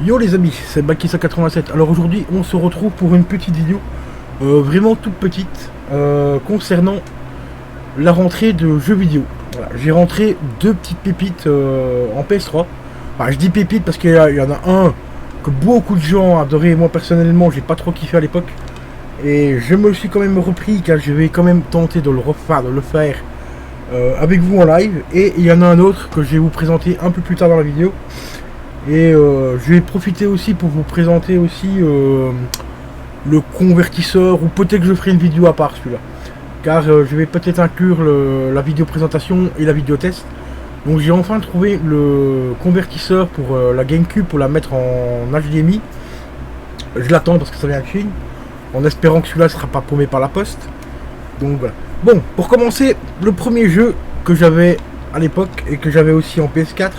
Yo les amis, c'est Bakissa87. Alors aujourd'hui on se retrouve pour une petite vidéo vraiment toute petite concernant la rentrée de jeux vidéo. Voilà, j'ai rentré deux petites pépites en PS3. Enfin, je dis pépites parce qu'il y en a un que beaucoup de gens ont adoré. Moi personnellement j'ai pas trop kiffé à l'époque. Et je me suis quand même repris car je vais quand même tenter de le refaire, avec vous en live. Et il y en a un autre que je vais vous présenter un peu plus tard dans la vidéo. Et je vais profiter aussi pour vous présenter aussi le convertisseur, ou peut-être que je ferai une vidéo à part celui-là. Car je vais peut-être inclure la vidéo présentation et la vidéo test. Donc j'ai enfin trouvé le convertisseur pour la GameCube pour la mettre en HDMI. Je l'attends parce que ça vient de Chine, en espérant que celui-là ne sera pas paumé par la poste. Donc voilà. Bon, pour commencer, le premier jeu que j'avais à l'époque et que j'avais aussi en PS4,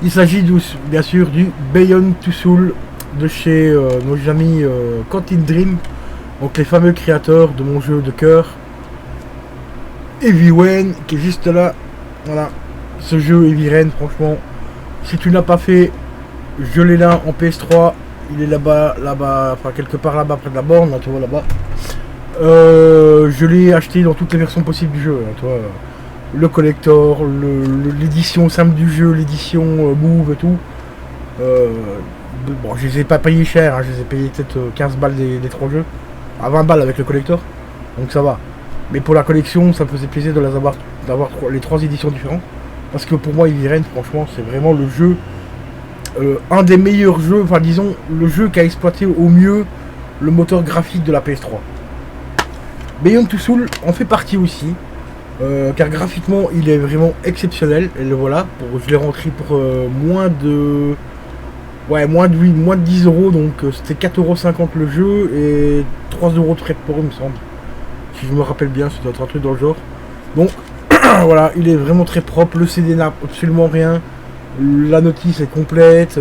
il s'agit bien sûr du Beyond Two Souls de chez nos amis Quantic Dream, donc les fameux créateurs de mon jeu de cœur Heavy Rain, qui est juste là. Voilà, ce jeu Heavy Rain, franchement, si tu n'as pas fait, je l'ai là en PS3, il est là-bas, enfin quelque part là-bas près de la borne, là, tu vois là-bas. Je l'ai acheté dans toutes les versions possibles du jeu, hein, tu vois. Le collector, l'édition simple du jeu, l'édition move et tout. Bon, je les ai pas payés cher, hein, je les ai payés peut-être 15 balles des trois jeux. À 20 balles avec le collector, donc ça va. Mais pour la collection, ça me faisait plaisir de d'avoir les trois éditions différentes. Parce que pour moi, Heavy Rain, franchement, c'est vraiment le jeu, un des meilleurs jeux, enfin disons, le jeu qui a exploité au mieux le moteur graphique de la PS3. Beyond Two Souls en fait partie aussi. Car graphiquement il est vraiment exceptionnel, et le voilà, je l'ai rentré pour moins de 10 euros, donc c'était 4,50 € le jeu et 3 € de frais de port, il me semble, si je me rappelle bien, ça doit être un truc dans le genre. Donc voilà, il est vraiment très propre, le CD n'a absolument rien, la notice est complète,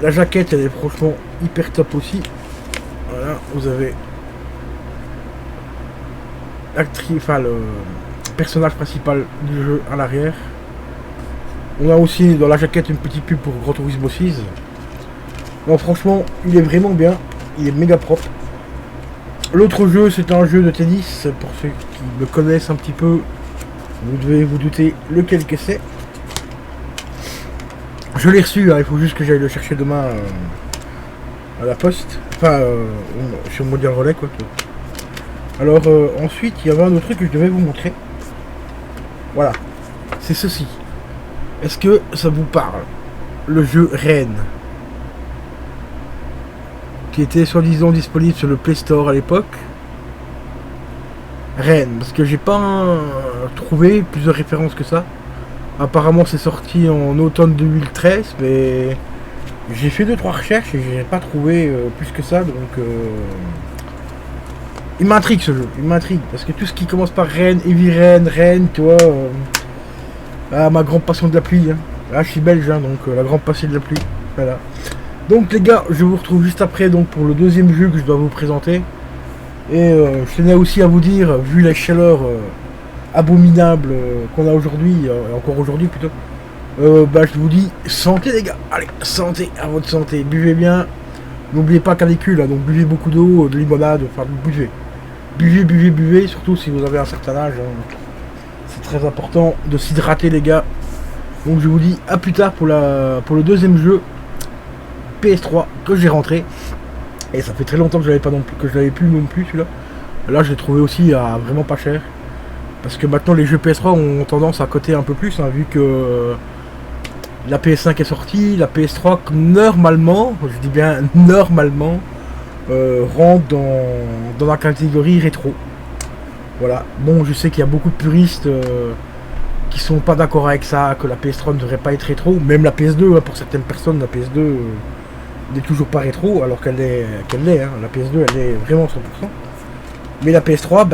la jaquette elle est franchement hyper top aussi. Voilà, vous avez le personnage principal du jeu à l'arrière. On a aussi dans la jaquette une petite pub pour Gran Turismo 6. Non, franchement, il est vraiment bien, il est méga propre. L'autre jeu, c'est un jeu de tennis, pour ceux qui le connaissent un petit peu, vous devez vous douter lequel que c'est. Je l'ai reçu, hein, il faut juste que j'aille le chercher demain à la poste, enfin sur Mondial Relais quoi. Alors ensuite il y avait un autre truc que je devais vous montrer. Voilà, c'est ceci. Est-ce que ça vous parle? Le jeu Rain, qui était soi-disant disponible sur le Play Store à l'époque. Rain, parce que j'ai pas trouvé plusieurs références que ça. Apparemment c'est sorti en automne 2013, mais j'ai fait 2-3 recherches et j'ai pas trouvé plus que ça, donc il m'intrigue ce jeu, il m'intrigue, parce que tout ce qui commence par Rain, Heavy Rain, Rain, tu vois, ma grande passion de la pluie, hein. Là je suis belge, hein, donc la grande passion de la pluie, voilà. Donc les gars, je vous retrouve juste après donc pour le deuxième jeu que je dois vous présenter. Et je tenais aussi à vous dire, vu la chaleur abominable qu'on a aujourd'hui, encore aujourd'hui plutôt, je vous dis santé les gars, allez, santé, à votre santé, buvez bien, n'oubliez pas canicule, hein, donc buvez beaucoup d'eau, de limonade, enfin buvez, surtout si vous avez un certain âge, hein. C'est très important de s'hydrater les gars. Donc je vous dis à plus tard pour le deuxième jeu PS3 que j'ai rentré, et ça fait très longtemps que je l'avais plus non plus celui-là. Là je l'ai trouvé aussi à vraiment pas cher, parce que maintenant les jeux PS3 ont tendance à coter un peu plus, hein, vu que la PS5 est sortie, la PS3 normalement, je dis bien normalement, rentre dans la catégorie rétro. Voilà, bon je sais qu'il y a beaucoup de puristes qui sont pas d'accord avec ça, que la PS3 ne devrait pas être rétro, même la PS2, hein, pour certaines personnes la PS2 n'est toujours pas rétro, alors qu'elle l'est, hein. La PS2 elle est vraiment 100%. Mais la PS3,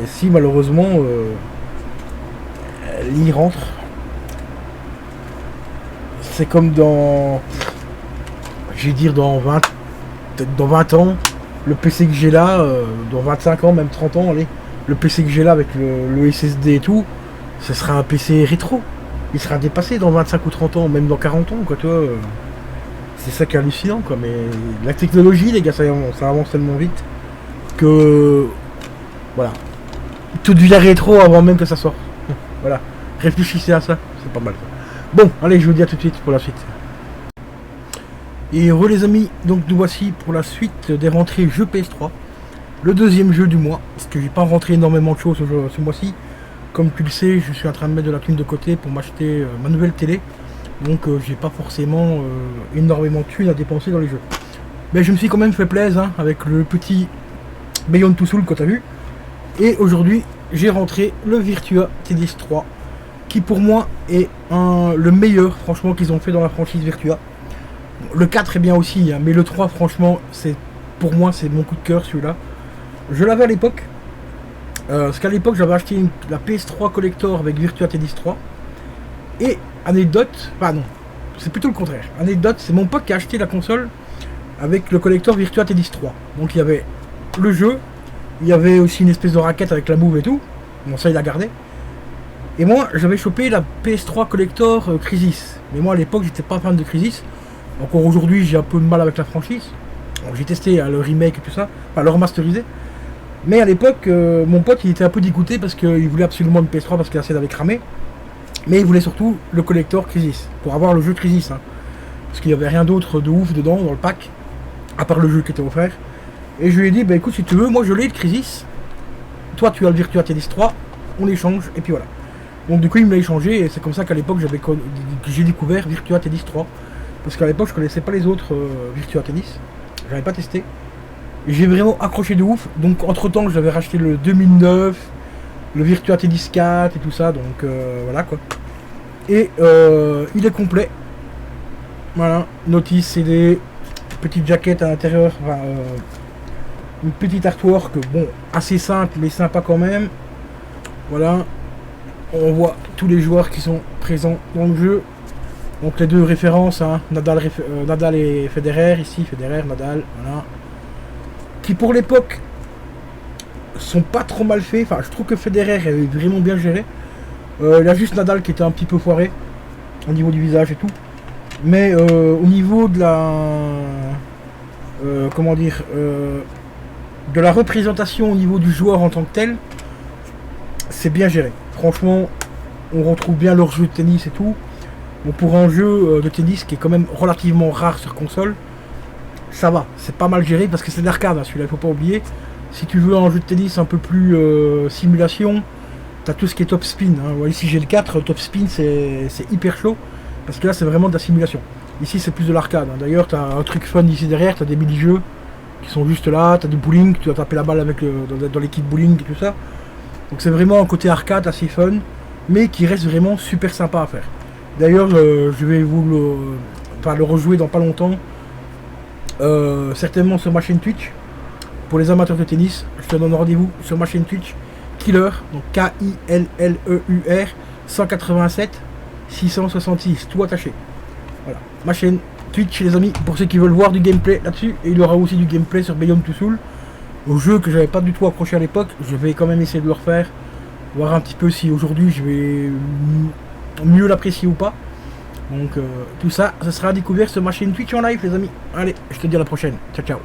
si malheureusement elle y rentre. C'est comme dans, je vais dire dans 20 ans, le PC que j'ai là, dans 25 ans, même 30 ans, allez, le PC que j'ai là avec le SSD et tout, ce sera un PC rétro. Il sera dépassé dans 25 ou 30 ans, même dans 40 ans, quoi, tu vois. C'est ça qui est hallucinant, quoi. Mais la technologie, les gars, ça avance tellement vite que voilà. Tout devient rétro avant même que ça sorte. Voilà. Réfléchissez à ça, c'est pas mal. Bon, allez, je vous dis à tout de suite pour la suite. Et heureux les amis, donc nous voici pour la suite des rentrées jeux PS3. Le deuxième jeu du mois, parce que j'ai pas rentré énormément de choses ce mois-ci. Comme tu le sais, je suis en train de mettre de la thune de côté pour m'acheter ma nouvelle télé. Donc j'ai pas forcément énormément de thunes à dépenser dans les jeux. Mais je me suis quand même fait plaisir hein, avec le petit Beyond Two Souls que tu as vu. Et aujourd'hui, j'ai rentré le Virtua Tennis 3, qui pour moi est le meilleur franchement qu'ils ont fait dans la franchise Virtua. Le 4 est bien aussi, hein, mais le 3 franchement, pour moi c'est mon coup de cœur celui-là. Je l'avais à l'époque, parce qu'à l'époque j'avais acheté la PS3 Collector avec Virtua Tennis 3. Et anecdote, non, c'est plutôt le contraire. Anecdote, c'est mon pote qui a acheté la console avec le collector Virtua Tennis 3. Donc il y avait le jeu, il y avait aussi une espèce de raquette avec la move et tout. Bon, ça il a gardé. Et moi j'avais chopé la PS3 collector Crisis. Mais moi à l'époque j'étais pas fan de Crisis. Encore aujourd'hui j'ai un peu de mal avec la franchise. J'ai testé le remake et tout ça, enfin le remasterisé. Mais à l'époque mon pote il était un peu dégoûté parce qu'il voulait absolument une PS3 parce que la scène avait cramé. Mais il voulait surtout le collector Crisis, pour avoir le jeu Crisis. Hein. Parce qu'il n'y avait rien d'autre de ouf dedans, dans le pack, à part le jeu qui était offert. Et je lui ai dit, bah écoute, si tu veux, moi je l'ai le Crisis. Toi tu as le Virtua Tennis 3, on échange, et puis voilà. Donc du coup il me l'a échangé, et c'est comme ça qu'à l'époque j'ai découvert Virtua Tennis 3. Parce qu'à l'époque je connaissais pas les autres Virtua Tennis. J'avais pas testé. J'ai vraiment accroché de ouf. Donc entre temps j'avais racheté le 2009. Le Virtua Tennis 4 et tout ça, donc voilà quoi. Et il est complet. Voilà, notice, CD, petite jaquette à l'intérieur, enfin, une petite artwork, bon, assez simple mais sympa quand même. Voilà, on voit tous les joueurs qui sont présents dans le jeu. Donc les deux références, hein, Nadal et Federer, ici, Federer, Nadal, voilà. Qui pour l'époque sont pas trop mal faits. Enfin, je trouve que Federer est vraiment bien géré. Il y a juste Nadal qui était un petit peu foiré au niveau du visage et tout. Mais au niveau de la comment dire de la représentation au niveau du joueur en tant que tel, c'est bien géré. Franchement, on retrouve bien leur jeu de tennis et tout. Bon, pour un jeu de tennis qui est quand même relativement rare sur console, ça va, c'est pas mal géré parce que c'est de l'arcade, hein, celui-là, il faut pas oublier. Si tu veux un jeu de tennis un peu plus simulation, tu as tout ce qui est top spin. Hein. Ici j'ai le 4, top spin c'est hyper chaud. Parce que là c'est vraiment de la simulation. Ici c'est plus de l'arcade. Hein. D'ailleurs tu as un truc fun ici derrière, tu as des mini-jeux qui sont juste là, tu as du bowling, tu dois taper la balle avec dans l'équipe bowling et tout ça. Donc c'est vraiment un côté arcade assez fun, mais qui reste vraiment super sympa à faire. D'ailleurs je vais vous le rejouer dans pas longtemps. Certainement sur ma chaîne Twitch. Pour les amateurs de tennis, je te donne rendez-vous sur ma chaîne Twitch Killer, donc K-I-L-L-E-U-R 187 666, tout attaché. Voilà, ma chaîne Twitch les amis, pour ceux qui veulent voir du gameplay là-dessus, et il y aura aussi du gameplay sur Beyond Two Souls, au jeu que j'avais pas du tout accroché à l'époque. Je vais quand même essayer de le refaire, voir un petit peu si aujourd'hui je vais mieux l'apprécier ou pas. Donc tout ça, ça sera découvert sur ma chaîne Twitch en live les amis. Allez, je te dis à la prochaine, ciao ciao.